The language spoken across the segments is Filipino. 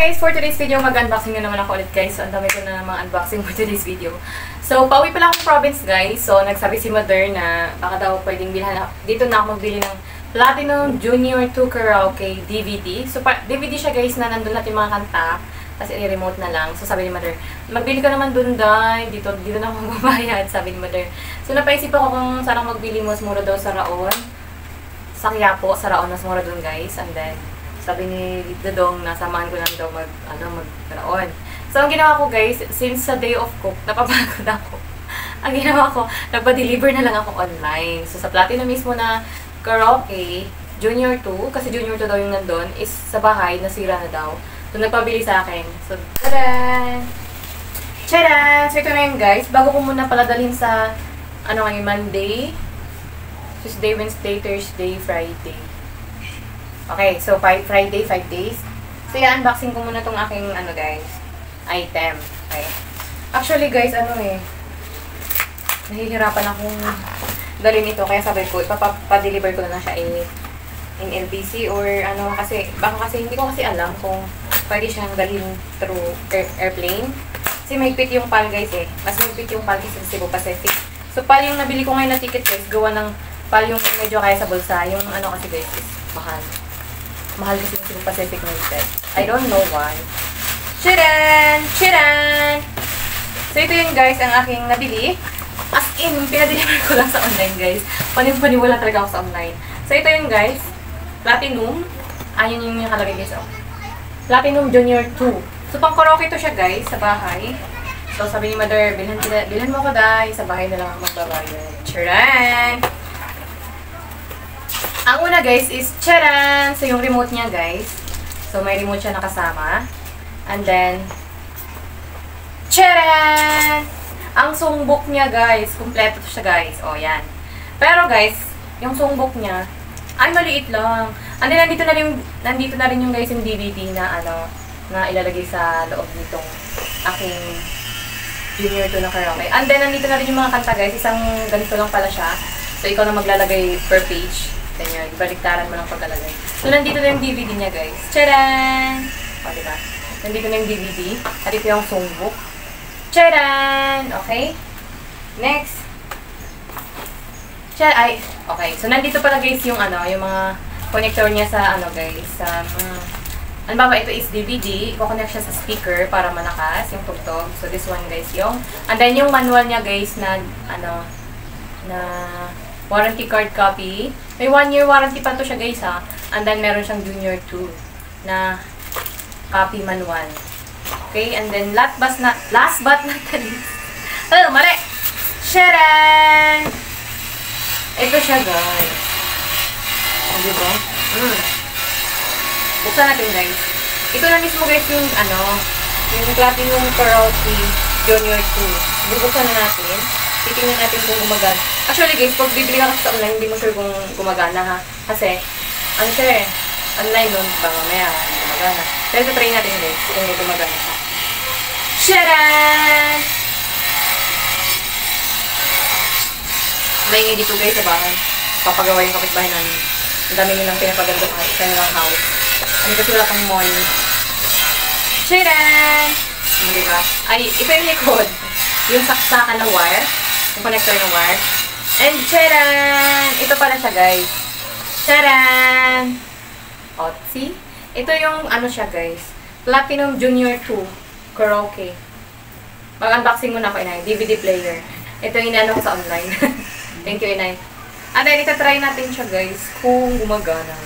guys, for today's video, mag-unboxing na naman ako ulit guys. So, ang dami ko na namang unboxing for today's video. So, pauwi pa lang akong province guys. So, nagsabi si Mother na baka daw pwedeng bilhan na. Dito na ako magbili ng Platinum Junior 2 Karaoke DVD. So, DVD siya guys na nandun natin mga kanta. Tapos i-remote na lang. So, sabi ni Mother, magbili ka naman dun dahil. Dito na ako magbabayad, sabi ni Mother. So, napaisip ako kung saan ako magbili, mas mura daw sa Raon. Sa Quiapo, sa Raon, mas mura dun guys. And then, sabi ni Dodong, nasamahan ko lang daw mag-Raon. So, ang ginawa ko guys, since sa day of cook, napapagod ako. Ang ginawa ko, nagpa-deliver na lang ako online. So, sa Platinum mismo na Karaoke, Junior 2, kasi Junior 2 daw yung nandun, is sa bahay, nasira na daw. So, nagpabili sa akin. So, tada! Tcharan! So, ito na yun guys. Bago ko muna pala dalhin sa, Monday, Tuesday, Wednesday, Thursday, Friday. Okay, so Friday, 5 days. So, i-unboxing ko muna tong aking, guys, item. Okay. Actually, guys, nahihirapan akong dalhin ito. Kaya sabi ko, ipapa-deliver ko na siya in LBC or kasi, baka kasi, hindi ko kasi alam kung pwede siyang dalhin through airplane. Kasi mahigpit yung PAL, guys, Mas mahigpit yung PAL kasi sa Cebu Pacific. So, PAL yung nabili ko ngayon na ticket, guys. Gawa ng PAL yung medyo kaya sa bulsa. Yung kasi, guys, is mahal. Mahal kasi yung Cebu Pacific na ticket. I don't know why. Tcharan! Tcharan! So, ito yun, guys, ang aking nabili. As in, pinadeliver ko lang sa online, guys. Paniwala talaga ako sa online. So, ito yun, guys. Platinum. Ayun yung nakalagay, guys, Platinum Junior 2. So, pang karaoke ito siya, guys, sa bahay. So, sabi ni Mother, bilhan mo ko, dahil sa bahay na lang ako magbabayad. Tcharan! Ang una, guys, is tcharan! So, yung remote niya, guys. So, may remote siya nakasama. And then, tcharan! Ang songbok niya, guys. Kompleto to siya, guys. O, yan. Pero, guys, yung songbok niya, ay, maliit lang. And then, nandito na rin yung, guys, yung DVD na, na ilalagay sa loob nitong aking Junior 2 na karaoke. And then, nandito na rin yung mga kanta, guys. Isang ganito lang pala siya. So, ikaw na maglalagay per page. Ganyan, baliktaran mo ng pagkalagay. So, nandito na yung DVD niya, guys. Tcharan! O, diba? Nandito na yung DVD. At ito yung songbok. Tcharan! Okay? Next. Okay. So, nandito pala, guys, yung yung mga connector niya sa, guys, sa, ito is DVD. Iko-connect siya sa speaker para malakas yung tugtog. So, this one, guys, yung, and then, yung manual niya, guys, na, na, warranty card copy. May 1-year warranty pa to siya, guys, ha. And then, meron siyang Junior 2 na copy manual. Okay? And then, last but not the least. Mali! Sharan! Ito siya, guys. O, diba? Buksan natin, guys. Ito na mismo, guys, yung, yung Platinum Karaoke Junior 2. Bubuksan na natin. Titingnan natin kung gumagana. Actually, guys, pag bibili ka sa online, hindi mo sure kung gumagana, ha? Kasi, siya online nun, baka mamaya, hindi gumagana. Pero try natin, guys, kung gumagana siya. Tcharan! Maingay dito, guys, sa bahay. Papagawa yung kapitbahay namin. Ang dami nilang pinapaganda sa kanilang house. Kasi wala pang money. Tcharan! Diba? Ay, ito yung likod. Yung saksakan ng wire. Yung connector ng wire. And tcharan! Ito pala siya, guys. Tcharan! O, see? Ito yung, siya, guys. Platinum Junior 2 Karaoke. Mag-unboxing muna ako, Inay. DVD player. Ito yung ko sa online. Thank you, Inay. And then, itatry natin siya, guys, kung gumagana.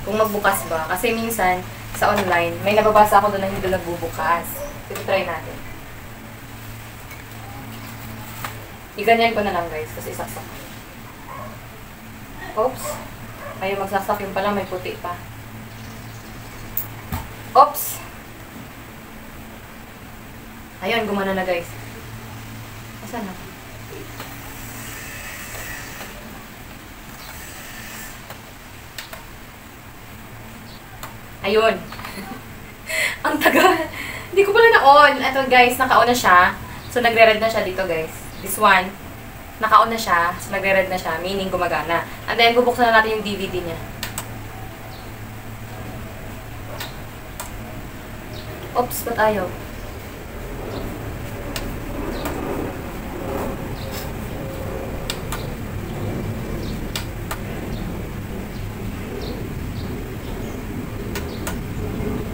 Kung magbukas ba. Kasi minsan, sa online, may nababasa ako doon na hindi nagbubukas. Itatry natin. Iganyan ko na lang, guys, kasi isaksak. Oops. Ayaw magsaksak yung pala, may puti pa. Oops. Ayun, gumana na, guys. Asan na? Ayun. Ang tagal. Hindi ko pala na-on. Ito, guys, naka-on na siya. So, nagre-red na siya dito, guys. This one, naka-on na siya. So, nagre-red na siya. Meaning, gumagana. And then, bubuksan na natin yung DVD niya. Oops, ba't ayaw?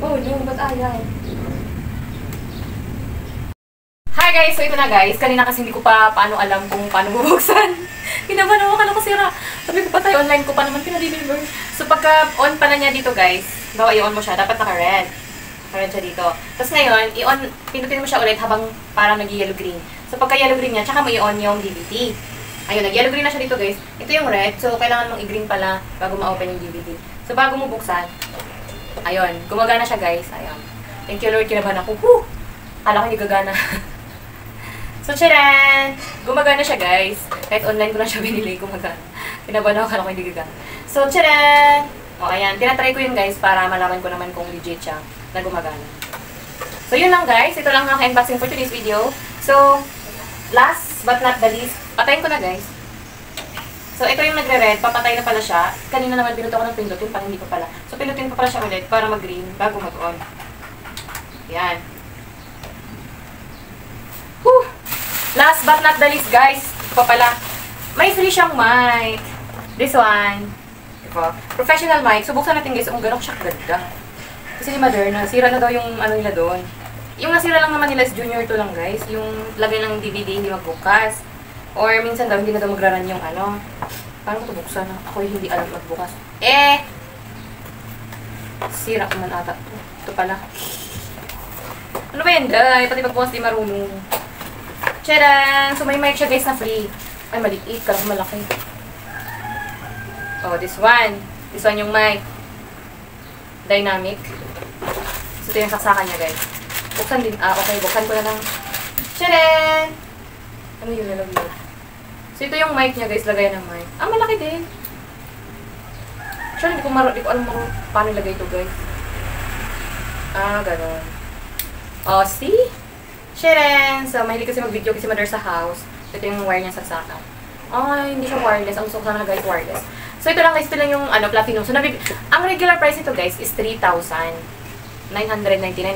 Oh no, ba't ayaw? Hi guys! So ito na guys. Kanina kasi hindi ko pa paano alam kung paano bubuksan. Kinabahan ako, kala ko sira. Sabi ko pa tayo online ko pa naman pinadeliver. So pagka on pala niya dito guys, bawa i-on mo siya, dapat naka-red. Naka-red siya dito. Tapos ngayon, i-on, pindutin mo siya ulit habang parang nag-yellow green. So pagka yellow green niya, tsaka mo i-on yung DVD. Ayun, nag-yellow green na siya dito guys. Ito yung red, so kailangan mong i-green pala bago ma-open yung DVD. So bago mo buksan, ayun, gumagana siya guys. Ayun. Thank you Lord, kinabahan ako. Woo! Kala ko hindi gagana. So, charan! Gumagana siya, guys. Kahit online ko lang siya binili, gumagana. Kinabahan ako, kala ko hindi gagana. So, charan! O, ayan. Tinatry ko yun, guys, para malaman ko naman kung legit siya na gumagana. So, yun lang, guys. Ito lang ang unboxing for today's video. So, last but not the least, patayin ko na, guys. So, ito yung nagre-red. Papatay na pala siya. Kanina naman, binuto ko ng pindutin, parang hindi pa pala. So, pindutin pa pala siya ulit para mag-green bago mag-on. Ayan. Whew! Last but not the least, guys, ito pa pala, may free siyang mic. This one. Diba? Professional mic. So, buksan natin, guys. Ang gano'n siya ganda. Kasi ni Mother, nasira na daw yung ano nila doon. Yung nasira lang naman nila is Junior 2 lang, guys. Yung lagay ng DVD, hindi magbukas. Or minsan daw, hindi na daw magraran yung ano. Paano ko ito buksan? Ako hindi alam magbukas. Sira ko man ata. Ito pala. Ano ba yan, day? Pati pagbukas di marunong. Tcharan! So, may mic siya, guys, na free. Ay, maliit. Kala ko malaki. Oh, this one. This one yung mic. Dynamic. So, ito yung saksakan niya, guys. Buksan din. Okay. Buksan ko na lang. Tcharan! Ano yung nalagyan? So, ito yung mic niya, guys. Lagayan ng mic. Malaki din. Actually, hindi ko alam paano ilagay ito, guys. Ganon. Oh, see? Sharon! So, mahilig kasi mag-video kasi Mother sa house. Ito yung wire niya sa saksakan. Hindi siya wireless. Ang gusto ko sana, guys, wireless. So, ito lang, guys. Ito lang yung platinum. So, ang regular price nito, guys, is 3,999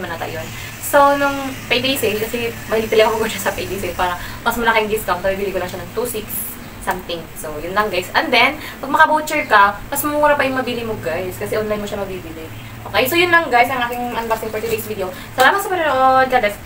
man ata yun. So, nung payday sale, kasi mahilig talaga ako siya sa payday sale para mas malaking discount. So, bibili ko lang siya ng 2,600 something. So, yun lang, guys. And then, pag maka-voucher ka, mas mura pa yung mabili mo, guys. Kasi online mo siya mabibili. Okay, so yun lang, guys, ang aking unboxing for today's video. Salamat sa panonood. God bless.